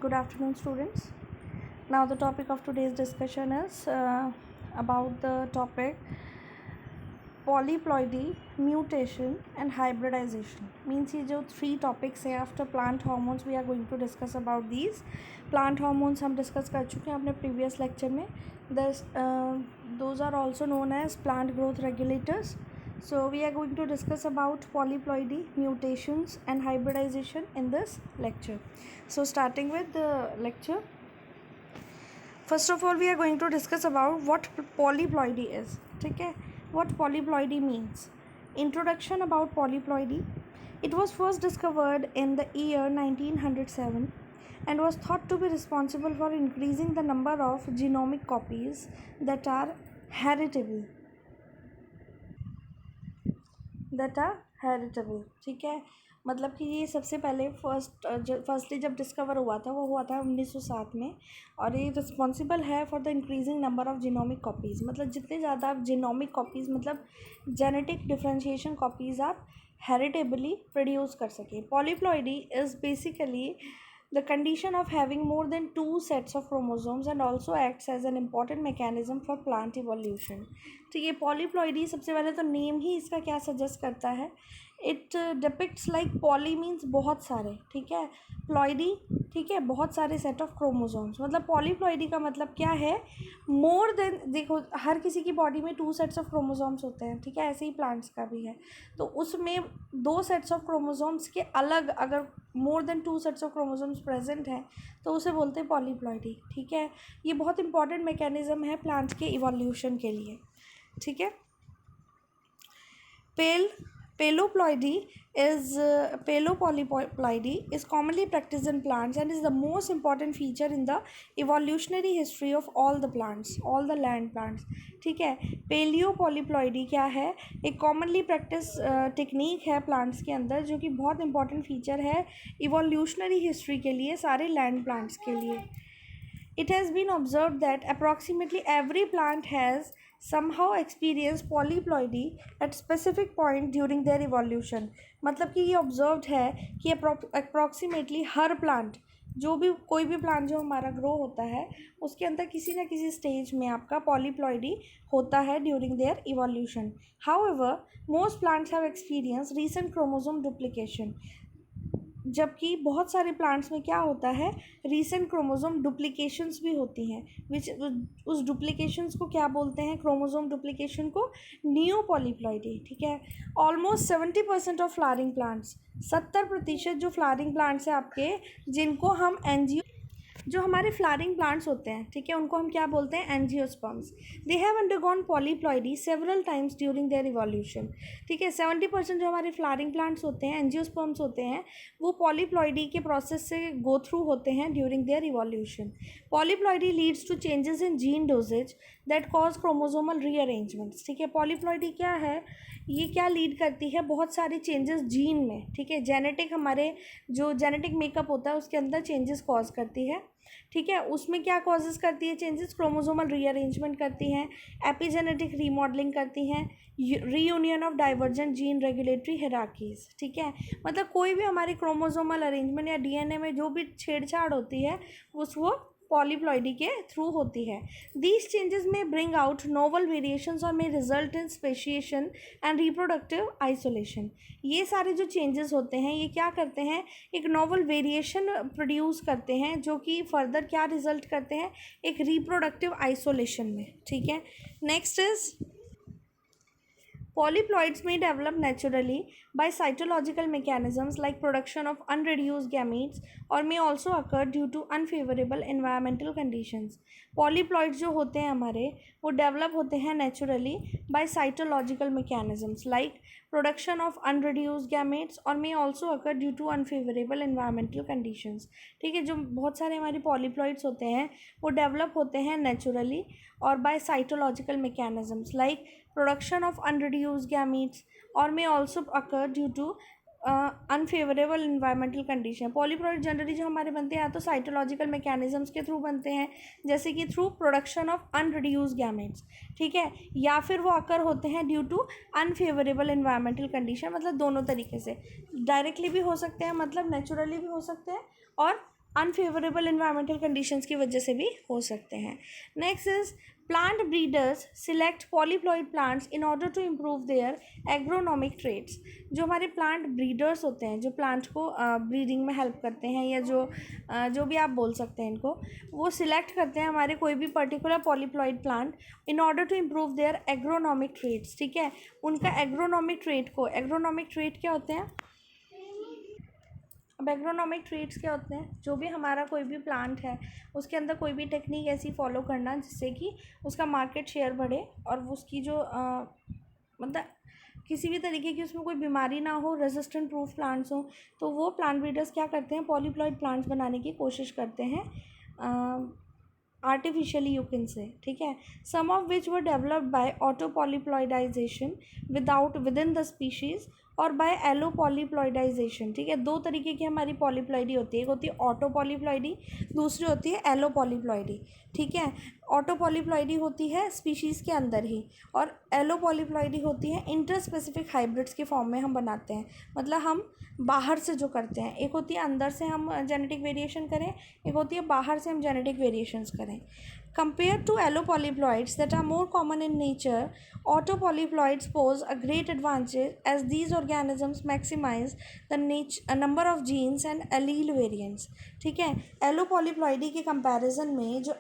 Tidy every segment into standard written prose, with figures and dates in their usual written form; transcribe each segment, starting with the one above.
Good afternoon, students. Now, the topic of today's discussion is about the topic polyploidy, mutation, and hybridization. Means ये जो three topics है after plant hormones, we are going to discuss about these. Plant hormones हम discuss कर चुके हैं अपने previous lecture में. Those are also known as plant growth regulators. So we are going to discuss about polyploidy, mutations, and hybridization in this lecture. So starting with the lecture, first of all we are going to discuss about what polyploidy is. ठीक है, what polyploidy means. Introduction about polyploidy. It was first discovered in the year 1907 and was thought to be responsible for increasing the number of genomic copies that are heritable. ठीक है, मतलब कि ये सबसे पहले firstly जब डिस्कवर हुआ था वो हुआ था 1907 में, और ये रिस्पॉन्सिबल है for the increasing number of genomic copies. मतलब जितने ज़्यादा आप जीनोमिक कॉपीज़ मतलब जेनेटिक डिफ्रेंशिएशन कॉपीज़ आप हेरिटेबली प्रोड्यूस कर सकें. Polyploidy is basically the condition of having more than two sets of chromosomes and also acts as an important mechanism for plant evolution. ठीक है, पॉलीप्लॉइडी सबसे पहले तो नेम ही इसका क्या सजेस्ट करता है. It depicts like poly means बहुत सारे, ठीक है, प्लॉइडी ठीक है बहुत सारे सेट ऑफ क्रोमोसोम्स. मतलब पॉलीप्लॉइडी का मतलब क्या है, मोर देन. देखो हर किसी की बॉडी में टू सेट्स ऑफ क्रोमोसोम्स होते हैं, ठीक है, ऐसे ही प्लांट्स का भी है. तो उसमें दो सेट्स ऑफ क्रोमोसोम्स के अलग अगर more than to sets of chromosomes present हैं तो उसे बोलते हैं पॉलीप्लॉइडी. ठीक है, ये बहुत इंपॉर्टेंट मैकेनिज्म है प्लांट के इवोल्यूशन के लिए. ठीक है, Polyploidy is commonly practiced in plants and is the most important feature in the evolutionary history of all the plants, all the land plants. ठीक है, Paleopolyploidy क्या है, एक commonly practiced टेक्निक है प्लांट्स के अंदर जो कि बहुत इंपॉर्टेंट फीचर है इवोल्यूशनरी हिस्ट्री के लिए, सारे लैंड प्लांट्स के लिए. It has been observed that approximately every plant has somehow experienced polyploidy at specific point during their evolution. मतलब कि ये observed है कि approximately हर plant, जो भी कोई भी प्लांट जो हमारा ग्रो होता है उसके अंदर किसी न किसी स्टेज में आपका पॉलीप्लॉइडी होता है during their evolution. However most plants have experience recent chromosome duplication. जबकि बहुत सारे प्लांट्स में क्या होता है, रीसेंट क्रोमोसोम डुप्लीकेशंस भी होती हैं, विच उस डुप्लीकेशंस को क्या बोलते हैं, क्रोमोसोम डुप्लीकेशन को न्यू पॉलीप्लॉइडी. ठीक है, ऑलमोस्ट 70% ऑफ फ्लावरिंग प्लांट्स, 70% जो फ्लावरिंग प्लांट्स हैं आपके, जिनको हम एंजियो, जो हमारे फ्लावरिंग प्लांट्स होते हैं, ठीक है, उनको हम क्या बोलते हैं, angiosperms. They have undergone polyploidy several times during their evolution. ठीक है, 70% जो हमारे फ्लावरिंग प्लांट्स होते हैं, एंजियोस्पर्म्स होते हैं, वो पॉलीप्लॉइडी के प्रोसेस से गो थ्रू होते हैं during their evolution. Polyploidy leads to changes in gene dosages that cause chromosomal rearrangements. ठीक है, पॉलीप्लॉइडी क्या है, ये क्या लीड करती है, बहुत सारे चेंजेस जीन में. ठीक है, जेनेटिक, हमारे जो जेनेटिक मेकअप होता है उसके अंदर चेंजेस कॉज करती है. ठीक है, उसमें क्या कॉजेस करती है चेंजेस, क्रोमोसोमल रीअरेंजमेंट करती हैं, एपिजेनेटिक रीमॉडलिंग करती हैं, reunion of divergent gene regulatory hierarchies. ठीक है, मतलब कोई भी हमारी क्रोमोसोमल अरेंजमेंट या डीएनए में जो भी छेड़छाड़ होती है वो पॉलीप्लॉइडी के थ्रू होती है. दीज चेंजेस में ब्रिंग आउट नोवल वेरिएशंस और में result in speciation and reproductive isolation. ये सारे जो चेंजेस होते हैं ये क्या करते हैं, एक नोवल वेरिएशन प्रोड्यूस करते हैं जो कि फर्दर क्या रिजल्ट करते हैं, एक रिप्रोडक्टिव आइसोलेशन में. ठीक है, next is polyploids may develop naturally by cytological mechanisms like production of unreduced gametes or may also occur due to unfavorable environmental conditions. Polyploids जो होते हैं हमारे वो develop होते हैं naturally by cytological mechanisms like production of unreduced gametes or may also occur due to unfavorable environmental conditions. ठीक है, जो बहुत सारे हमारे पॉलीप्लॉइड्स होते हैं वो develop होते हैं naturally और by cytological mechanisms like production of unreduced gametes or may also occur due to unfavourable environmental condition. Polyploid generally जो हमारे बनते हैं या तो साइटोलॉजिकल मैकेनिज्म्स के थ्रू बनते हैं जैसे कि through production of unreduced gametes. ठीक है, या फिर वो अकर होते हैं due to unfavourable environmental condition. मतलब दोनों तरीके से, डायरेक्टली भी हो सकते हैं, मतलब नेचुरली भी हो सकते हैं, और अनफेवरेबल इन्वायरमेंटल कंडीशंस की वजह से भी हो सकते हैं. Next is plant breeders select polyploid plants in order to improve their agronomic traits. जो हमारे प्लांट ब्रीडर्स होते हैं, जो प्लांट को ब्रीडिंग में हेल्प करते हैं, या जो भी आप बोल सकते हैं इनको, वो सिलेक्ट करते हैं हमारे कोई भी particular polyploid plant in order to improve their agronomic traits. ठीक है, उनका एग्रोनॉमिक ट्रेड को, एग्रोनॉमिक ट्रेड क्या होते हैं? अब एग्रोनॉमिक ट्रेड्स क्या होते हैं? जो भी हमारा कोई भी प्लांट है उसके अंदर कोई भी टेक्निक ऐसी फॉलो करना जिससे कि उसका मार्केट शेयर बढ़े और उसकी जो मतलब किसी भी तरीके की उसमें कोई बीमारी ना हो, रेजिस्टेंट प्रूफ प्लांट्स हो, तो वो प्लांट ब्रीडर्स क्या करते हैं? पॉलीप्लॉइड प्लांट्स बनाने की कोशिश करते हैं आर्टिफिशियली, यू कैन से. ठीक है, some of which were developed by autopolyploidization within the species और बाय एलो पॉलीप्लॉइडाइजेशन. ठीक है, दो तरीके की हमारी पॉलीप्लॉइडी होती है. एक होती है ऑटो पॉलीप्लॉइडी, दूसरी होती है एलो पॉलीप्लॉइडी. ठीक है, ऑटो पॉलीप्लॉइडी होती है स्पीशीज़ के अंदर ही, और एलो पॉलीप्लॉइडी होती है इंटर स्पेसिफिक हाइब्रिड्स के फॉर्म में हम बनाते हैं. मतलब हम बाहर से जो करते हैं, एक होती है अंदर से हम जेनेटिक वेरिएशन करें, एक होती है बाहर से हम जेनेटिक वेरिएशंस करें. Compared to allopolyploids that are more common in nature, autopolyploids pose a great advantage as these organisms maximize the number of genes and allele variants. ठीक है, एलोपॉलीप्लॉइडी के कंपैरिजन में जो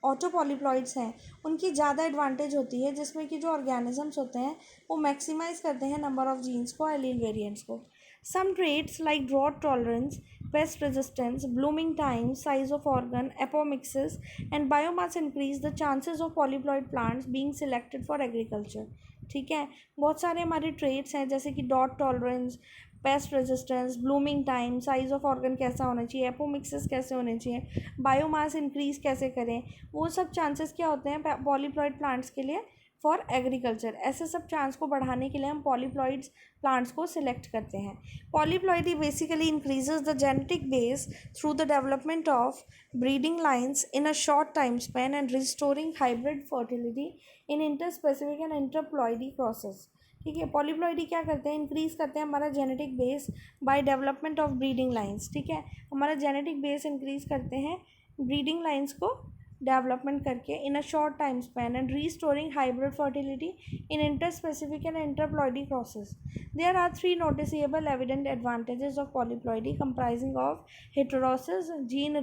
ऑटोपॉलीप्लॉइड्स हैं उनकी ज़्यादा एडवांटेज होती है, जिसमें कि जो ऑर्गेनिजम्स होते हैं वो मैक्सिमाइज करते हैं नंबर ऑफ जीन्स को, एलील वेरिएंट्स को. Some traits like drought tolerance, pest resistance, blooming time, size of organ, apomixis, and biomass increase the chances of polyploid plants being selected for agriculture. ठीक है, बहुत सारे हमारे traits हैं जैसे कि dot tolerance, paste resistance, blooming time, size of organ कैसा होना चाहिए, एपोमिक्सिस कैसे होने चाहिए, बायोमास इंक्रीज कैसे करें, वो सब चांसेस क्या होते हैं पॉलीप्लॉइड प्लांट्स के लिए फॉर एग्रीकल्चर. ऐसे सब चांस को बढ़ाने के लिए हम पॉलीप्लॉइड्स प्लांट्स को सिलेक्ट करते हैं. Polyploidy basically increases the genetic base through the development of breeding lines in a short time span and restoring hybrid fertility in interspecific and interploidy process. ठीक है, पॉलीप्लॉइडी क्या करते हैं? इंक्रीज करते हैं हमारा genetic base by development of breeding lines. ठीक है, हमारा जेनेटिक बेस इंक्रीज करते हैं ब्रीडिंग लाइन्स को डेवलपमेंट करके in a short time span and restoring hybrid fertility in interspecific and interploidy process. There are 3 noticeable evident advantages of polyploidy comprising of heterosis, gene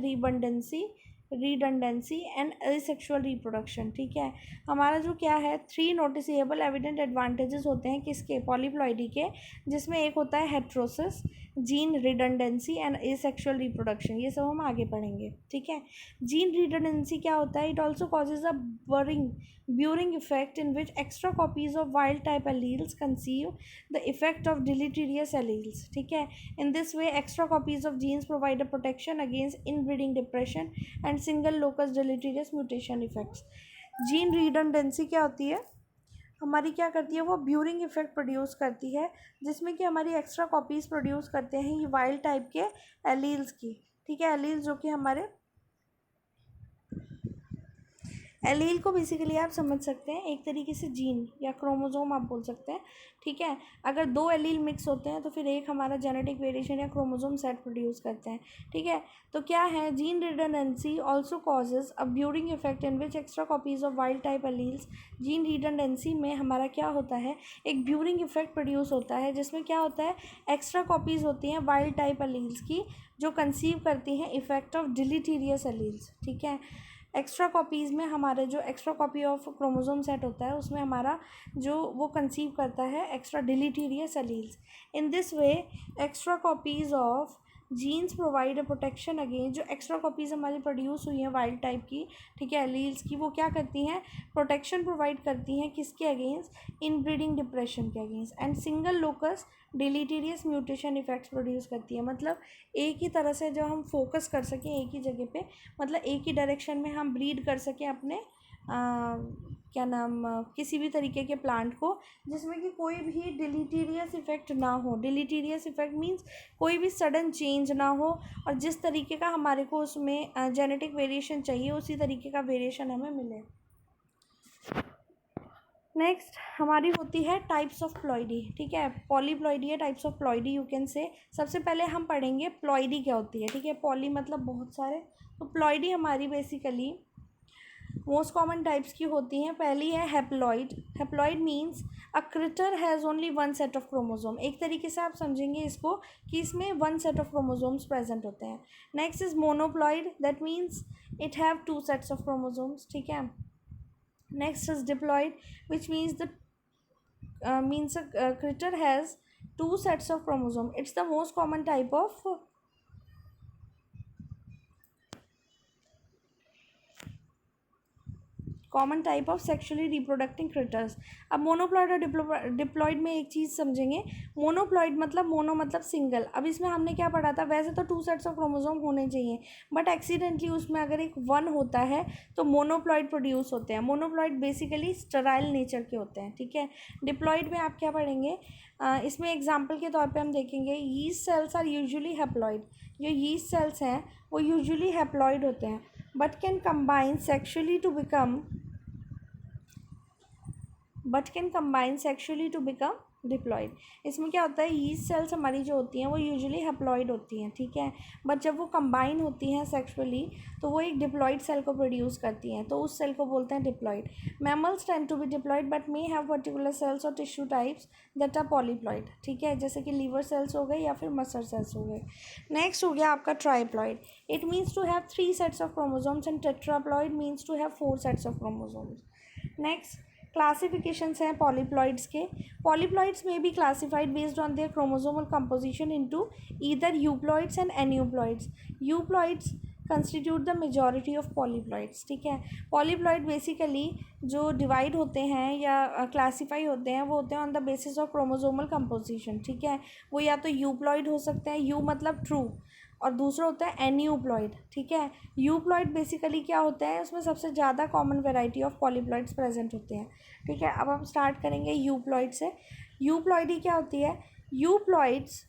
redundancy and asexual reproduction. ठीक है, हमारा जो क्या है 3 noticeable evident advantages होते हैं किसके? Polyploidy के, जिसमें एक होता है heterosis, gene redundancy and asexual reproduction. ये सब हम आगे पढ़ेंगे. ठीक है, जीन रिडंडेंसी क्या होता है? It also causes a burying effect in which extra copies of wild type alleles conceive the effect of deleterious alleles. ठीक है, in this way extra copies of genes provide a protection against inbreeding depression and single locus deleterious mutation effects. Gene redundancy क्या होती है? हमारी क्या करती है? वो ब्यूरिंग इफेक्ट प्रोड्यूस करती है, जिसमें कि हमारी एक्स्ट्रा कॉपीज़ प्रोड्यूस करते हैं ये वाइल्ड टाइप के एलील्स की. ठीक है, एलील्स जो कि हमारे एलील को बेसिकली आप समझ सकते हैं एक तरीके से जीन या क्रोमोजोम आप बोल सकते हैं. ठीक है, अगर 2 एलील मिक्स होते हैं तो फिर एक हमारा जेनेटिक वेरिएशन या क्रोमोजोम सेट प्रोड्यूस करते हैं. ठीक है, तो क्या है? Gene redundancy also causes a buffering effect in which extra copies of wild type alleles. Gene redundancy में हमारा क्या होता है? एक ब्यूरिंग इफेक्ट प्रोड्यूस होता है, जिसमें क्या होता है? एक्स्ट्रा कॉपीज़ होती हैं वाइल्ड टाइप एलील्स की, जो कंसीव करती हैं इफेक्ट ऑफ डिलीटीरियस एलील्स. ठीक है, एक्स्ट्रा कॉपीज़ में हमारे जो extra copy of chromosome set होता है उसमें हमारा जो वो कंसीव करता है extra deleterious alleles. In this way extra copies of genes provide a protection against, जो एक्स्ट्रा कॉपीज़ हमारी प्रोड्यूस हुई हैं वाइल्ड टाइप की, ठीक है, एलील्स की, वो क्या करती हैं? प्रोटेक्शन प्रोवाइड करती हैं किसके अगेंस्ट? इनब्रीडिंग डिप्रेशन के against. And single locus deleterious mutation effects produce करती है. मतलब एक ही तरह से जो हम फोकस कर सकें एक ही जगह पे, मतलब एक ही डायरेक्शन में हम ब्रीड कर सकें अपने क्या नाम किसी भी तरीके के प्लांट को, जिसमें कि कोई भी डिलीटीरियस इफेक्ट ना हो. डिलीटीरियस इफेक्ट मीन्स कोई भी सडन चेंज ना हो, और जिस तरीके का हमारे को उसमें जेनेटिक वेरिएशन चाहिए उसी तरीके का वेरिएशन हमें मिले. नेक्स्ट हमारी होती है टाइप्स ऑफ प्लॉइडी, ठीक है, पॉलीप्लॉइडी है, types of ploidy you can से। सबसे पहले हम पढ़ेंगे प्लॉइडी क्या होती है, ठीक है, पॉली मतलब बहुत सारे, तो प्लॉइडी हमारी बेसिकली मोस्ट कॉमन टाइप्स की होती हैं। पहली है haploid. Haploid means a critter has only one set of chromosome. एक तरीके से आप समझेंगे इसको कि इसमें one set of chromosomes present होते हैं। Next is monoploid, that means it have two sets of chromosomes, ठीक है। Next is diploid which means the means a critter has two sets of chromosome. It's the most common type of common type of sexually reproducing critters. अब monoploid और diploid में एक चीज़ समझेंगे। मोनोप्लॉइड मतलब mono मतलब single. अब इसमें हमने क्या पढ़ा था, वैसे तो टू सेट्स ऑफ क्रोमोसोम होने चाहिए, बट एक्सीडेंटली उसमें अगर एक वन होता है तो मोनोप्लॉइड प्रोड्यूस होते हैं। मोनोप्लॉइड बेसिकली स्टेराइल नेचर के होते हैं, ठीक है। डिप्लॉइड में आप क्या पढ़ेंगे, इसमें एग्जाम्पल के तौर पर हम देखेंगे yeast cells are usually haploid. जो यीस्ट सेल्स हैं वो यूजुअली हैप्लॉइड होते हैं, but can combine sexually to become diploid. इसमें क्या होता है, यीस्ट सेल्स हमारी जो होती हैं वो यूजुअली हैप्लॉइड होती हैं, ठीक है, बट जब वो कंबाइन होती हैं सेक्शुअली तो वो एक डिप्लॉइड सेल को प्रोड्यूस करती हैं, तो उस सेल को बोलते हैं diploid. Mammals tend to be diploid but may have particular cells और tissue types that are polyploid, ठीक है, जैसे कि लीवर सेल्स हो गए या फिर मसल सेल्स हो गए। नेक्स्ट हो गया आपका triploid. It means to have 3 sets of chromosomes and tetraploid means to have 4 sets of chromosomes. Next classifications हैं पॉलीप्लॉइड्स के। पॉलीप्लॉइड्स में be classified based on their chromosomal composition into either euploids and aneuploids. Euploids constitute the majority of polyploids, ठीक है। Polyploid basically जो divide होते हैं या classify होते हैं वो होते हैं on the basis of chromosomal composition, ठीक है। वो या तो यूप्लॉइड हो सकते हैं, यू मतलब ट्रू, और दूसरा होता है एन्यूप्लॉइड, ठीक है। यूप्लॉइड बेसिकली क्या होता है, उसमें सबसे ज़्यादा कॉमन वेराइटी ऑफ पॉलीप्लॉइड्स प्रेजेंट होते हैं, ठीक है। अब हम स्टार्ट करेंगे यूप्लॉइड से। यूप्लॉइडी क्या होती है, euploids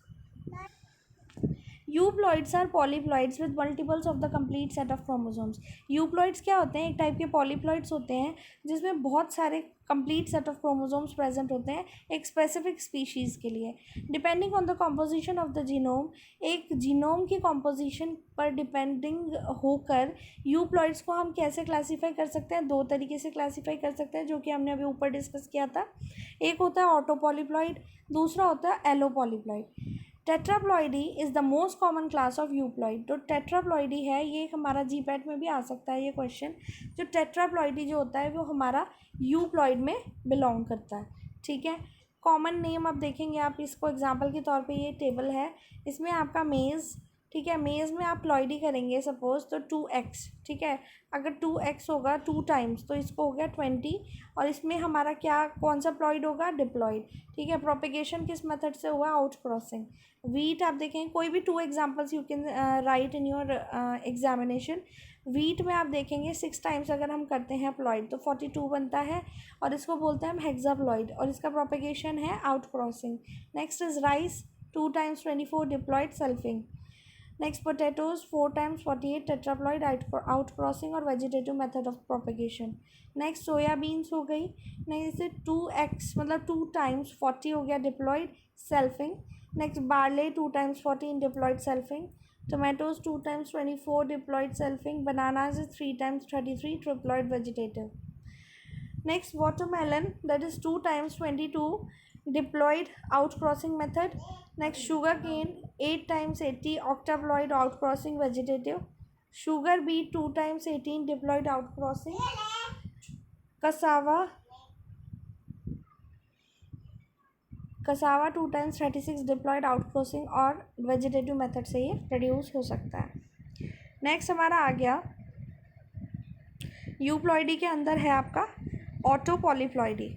are polyploids with multiples of the complete set of chromosomes. Euploids क्या होते हैं, एक टाइप के पॉलीप्लॉइड्स होते हैं जिसमें बहुत सारे complete set of chromosomes present होते हैं एक स्पेसिफिक स्पीशीज़ के लिए। Depending on the composition of the genome, एक जीनोम की कॉम्पोजिशन पर डिपेंडिंग होकर यूप्लॉइड्स को हम कैसे क्लासीफाई कर सकते हैं, 2 तरीके से क्लासीफाई कर सकते हैं जो कि हमने अभी ऊपर डिस्कस किया था। एक होता है ऑटोपॉलीप्लॉइड, दूसरा होता है allopolyploid. Tetraploidy is the most common class of euploid. जो टेट्राप्लॉइडी है ये हमारा जीपैट में भी आ सकता है ये क्वेश्चन। जो टेट्राप्लॉइडी जो होता है वो हमारा यूप्लॉइड में बिलोंग करता है, ठीक है। कॉमन नेम आप देखेंगे, आप इसको एग्जांपल के तौर पे ये टेबल है, इसमें आपका मेज़, ठीक है, मेज़ में आप प्लॉइडी करेंगे सपोज तो 2x, ठीक है। अगर 2x होगा 2 टाइम्स तो इसको हो गया 20, और इसमें हमारा क्या कौन सा प्लॉइड होगा, डिप्लॉइड, ठीक है। प्रोपेगेशन किस मेथड से हुआ, आउट क्रॉसिंग। वीट आप देखें, कोई भी 2 examples you can write in your examination. Wheat में आप देखेंगे 6 टाइम्स अगर हम करते हैं प्लॉइड तो 42 बनता है, और इसको बोलते हैं हम हेक्साप्लॉइड, और इसका प्रोपेगेशन है out crossing. Next is rice, 2 times 24 diploid selfing. Next potatoes 4 times 48 tetraploid out crossing और vegetative method of propagation. Next soybeans हो गई, नेक्स्ट 2x मतलब 2 टाइम्स 40 हो गया diploid selfing. Next barley 2 times 14 diploid selfing. Tomatoes 2 times 24 diploid selfing. Bananas 3 times 33 triploid vegetative. Next, watermelon, that is 2 times 22 diploid outcrossing method. Next, sugarcane 8 times 80 octaploid outcrossing vegetative. Sugar beet 2 times 18 diploid outcrossing. cassava 2 times 36 diploid outcrossing और vegetative method से ये produce हो सकता है। Next हमारा आ गया euploidy के अंदर है आपका autopolyploidy.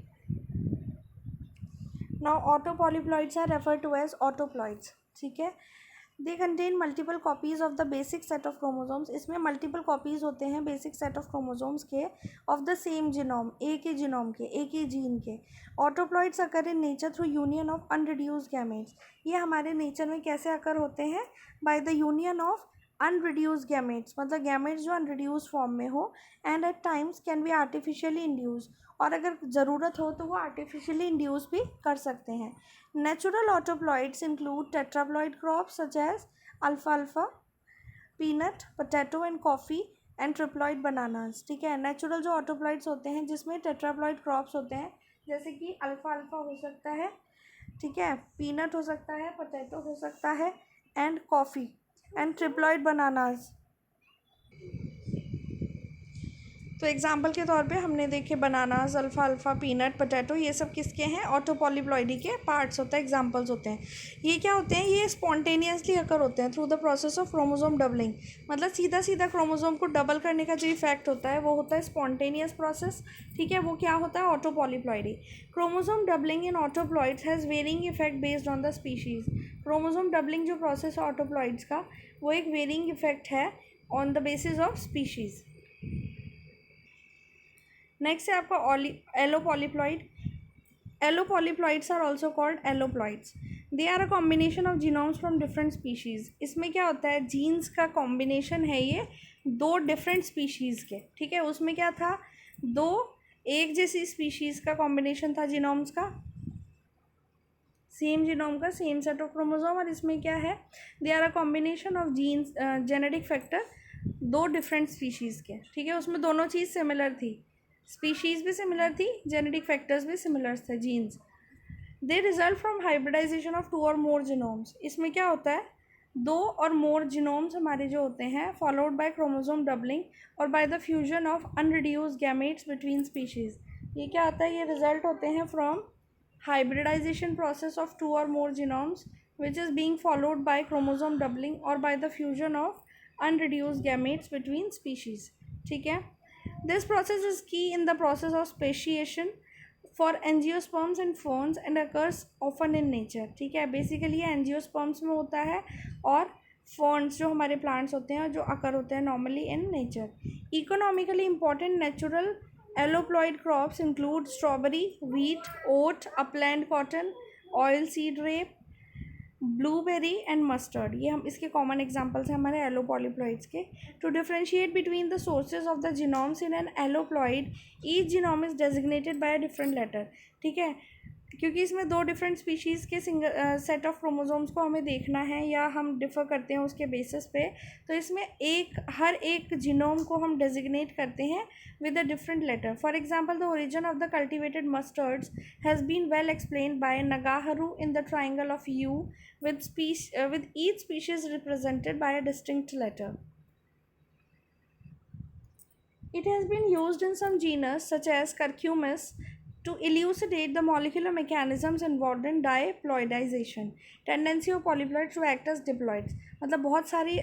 Now autopolyploids are refer to as autoploids, ठीक है। They contain multiple copies of the basic set of chromosomes. इसमें मल्टीपल कॉपीज़ होते हैं बेसिक सेट ऑफ क्रोमोसोम्स के ऑफ द सेम जीनोम, एक ही जीनोम के, एक ही जीन के। Autoploids occur in nature through union of unreduced gametes. ये हमारे नेचर में कैसे अकर होते हैं, by the union of unreduced gametes, मतलब गैमेट्स जो अनरिड्यूस फॉर्म में हो, and at times can be artificially induce, और अगर ज़रूरत हो तो वो आर्टिफिशियली इंड्यूस भी कर सकते हैं। Natural autoploids include tetraploid crops such as अल्फाल्फा, peanut, potato and coffee and triploid bananas. ठीक है, नेचुरल जो ऑटोप्लॉइड्स होते हैं जिसमें टेट्राप्लॉइड क्रॉप्स होते हैं, जैसे कि अल्फा अल्फा हो सकता है, ठीक है, पीनट हो सकता है, पोटैटो हो सकता है, and coffee and triploid bananas. तो एग्जाम्पल के तौर पे हमने देखे bananas, alpha alpha, peanut, potato, ये सब किसके हैं? ऑटोपॉलीप्लॉइडी के पार्ट्स होते हैं, एग्जाम्पल्स होते हैं। ये क्या होते हैं? ये स्पॉन्टेनियसली अकर होते हैं through the process of chromosome doubling, मतलब सीधा सीधा क्रोमोसोम को डबल करने का जो इफेक्ट होता है वो होता है स्पॉन्टेनियस प्रोसेस। ठीक है, वो क्या होता है? Autopolyploidy. Chromosome doubling in autoploids has varying effect based on the species. Chromosome doubling जो प्रोसेस है ऑटोप्लॉइड्स का, वो एक वेरिंग इफेक्ट है on the basis of species. Next है आपका allopolyploid. Allopolyploids are also called alloploids. They are a combination of genomes from different species. इसमें क्या होता है? जीन्स का कॉम्बिनेशन है ये दो डिफरेंट स्पीशीज़ के। ठीक है, उसमें क्या था? दो एक जैसी स्पीशीज़ का कॉम्बिनेशन था जीनोम्स का, सेम जीनोम का, सेम सेट ऑफ क्रोमोसोम। और इसमें क्या है? They are a combination of genes, genetic factor दो डिफरेंट स्पीशीज़ के। ठीक है, उसमें दोनों चीज़ सिमिलर थी, स्पीशीज़ भी सिमिलर थी, जेनेटिक फैक्टर्स भी सिमिलर थे, genes. They result from hybridisation of two or more genomes. इसमें क्या होता है? दो और मोर जीनोम्स हमारे जो होते हैं, फॉलोड बाय क्रोमोसोम डबलिंग और by the fusion of unreduced gametes between species. ये क्या होता है? ये रिजल्ट होते हैं from hybridization process of two or more genomes, which is being followed by chromosome doubling or by the fusion of unreduced gametes between species. ठीक है, this process is key in the process of speciation for angiosperms and ferns and occurs often in nature. ठीक है, basically ये angiosperms में होता है और ferns जो हमारे प्लांट्स होते हैं जो अकर होते हैं normally in nature. Economically important natural alloploid crops include strawberry, wheat, oat, upland cotton, oilseed rape, blueberry and mustard. ये हम इसके कॉमन एग्जांपल्स हैं हमारे एलोपॉलीप्लॉइड्स के। To differentiate between the sources of the genomes in an alloploid, each genome is designated by a different letter. ठीक है, क्योंकि इसमें दो डिफरेंट स्पीशीज़ के सिंगल सेट ऑफ क्रोमोसोम्स को हमें देखना है या हम डिफ़र करते हैं उसके बेसिस पे, तो इसमें हर एक जीनोम को हम डेजिग्नेट करते हैं with a different letter. For example, the origin of the cultivated mustards has been well explained by Nagaharu in the triangle of U, with each species represented by a distinct letter. It has been used in some genus such as Curcumis to elucidate the molecular mechanisms involved in diploidization, tendency of polyploids to act as diploids। मतलब बहुत सारी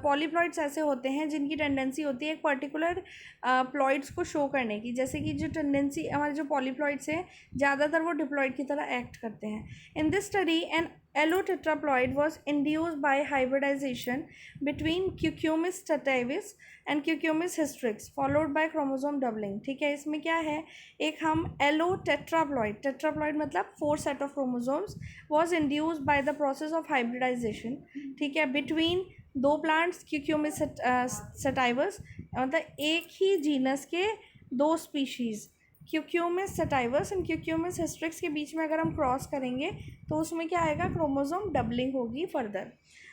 पॉलीप्लॉइड्स ऐसे होते हैं जिनकी tendency होती है एक पर्टिकुलर प्लॉइड्स को शो करने की, जैसे कि जो टेंडेंसी हमारे जो पॉलीप्लॉइड्स हैं ज़्यादातर वो डिप्लॉइड की तरह एक्ट करते हैं। In this study an allotetraploid was induced by hybridization between Cucumis stativis and Cucumis hystrix followed by chromosome doubling। ठीक है, इसमें क्या है? एक हम allotetraploid, टेट्राप्लॉइड मतलब 4 set of chromosomes, was induced by the process of hybridization। ठीक है, between दो प्लांट्स Cucumis sativus, मतलब एक ही जीनस के दो स्पीशीज़ क्यूक्यूमिस सटाइवस एंड क्यूक्यूमिस हिस्ट्रिक्स के बीच में अगर हम क्रॉस करेंगे तो उसमें क्या आएगा? क्रोमोसोम डबलिंग होगी फर्दर।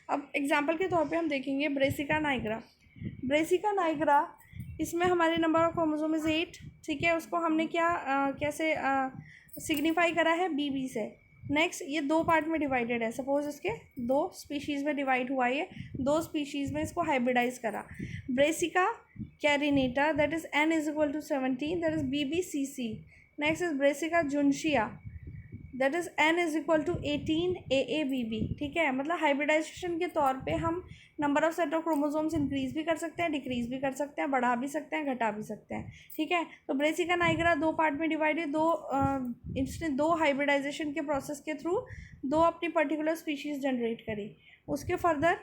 अब एग्जांपल के तौर पे हम देखेंगे ब्रेसिका नाइग्रा। ब्रेसिका नाइग्रा, इसमें हमारे नंबर ऑफ क्रोमोसोम इज़ 8। ठीक है, उसको हमने कैसे सिग्निफाई करा है? BB से। नेक्स्ट, ये दो पार्ट में डिवाइडेड है, सपोज इसके दो स्पीशीज़ में डिवाइड हुआ, ये दो स्पीशीज़ में इसको हाइब्रिडाइज करा। Brassica carinata, that is N is equal to 17, that is BBCC। Next is Brassica juncea, that is N is equal to 18 AABB। ठीक है, मतलब हाइब्रिडाइजेशन के तौर पे हम number of set of chromosomes increase भी कर सकते हैं, डिक्रीज़ भी कर सकते हैं, बढ़ा भी सकते हैं, घटा भी सकते हैं। ठीक है, तो ब्रेसिका नाइग्रा दो पार्ट में डिवाइडेड, इसने दो हाइब्रिडाइजेशन के प्रोसेस के थ्रू दो अपनी पर्टिकुलर स्पीशीज़ जनरेट करी। उसके फर्दर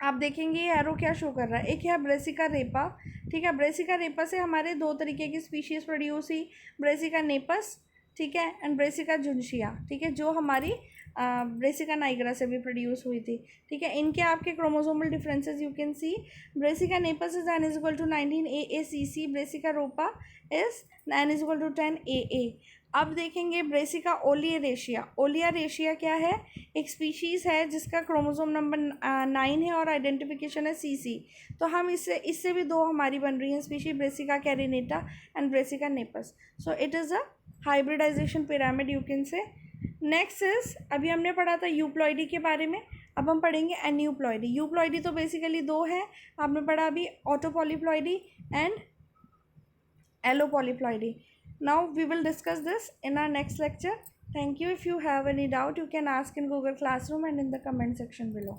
आप देखेंगे ये एरो क्या शो कर रहा है? एक है ब्रेसिका रेपा। ठीक है, ब्रेसिका रेपा से हमारे दो तरीके की स्पीशीज़ प्रोड्यूस हुई, ब्रेसिका नेपस, ठीक है, एंड ब्रेसिका जुनशिया। ठीक है, जो हमारी ब्रेसिका नाइग्रा से भी प्रोड्यूस हुई थी, ठीक है। इनके आपके क्रोमोसोमल differences you can see, Brassica napus is n is equal to 19 AACC, Brassica rapa is n is equal to 10 AA। अब देखेंगे ब्रेसिका ओलियरेशिया। ओलियरेशिया क्या है, एक स्पीशीज़ है जिसका क्रोमोसोम नंबर 9 है और आइडेंटिफिकेशन है CC। तो हम इससे भी दो हमारी बन रही हैं species, Brassica carinata and Brassica napus. So it is a hybridization pyramid you can say. Next is, अभी हमने पढ़ा था यूप्लॉइडी के बारे में, अब हम पढ़ेंगे एन्यूप्लॉइडी। यूप्लॉइडी तो बेसिकली दो है, आपने पढ़ा अभी ऑटोपॉलीप्लॉइडी and एलोपॉलीप्लॉइडी। Now we will discuss this in our next lecture. Thank you. If you have any doubt, you can ask in Google Classroom and in the comment section below.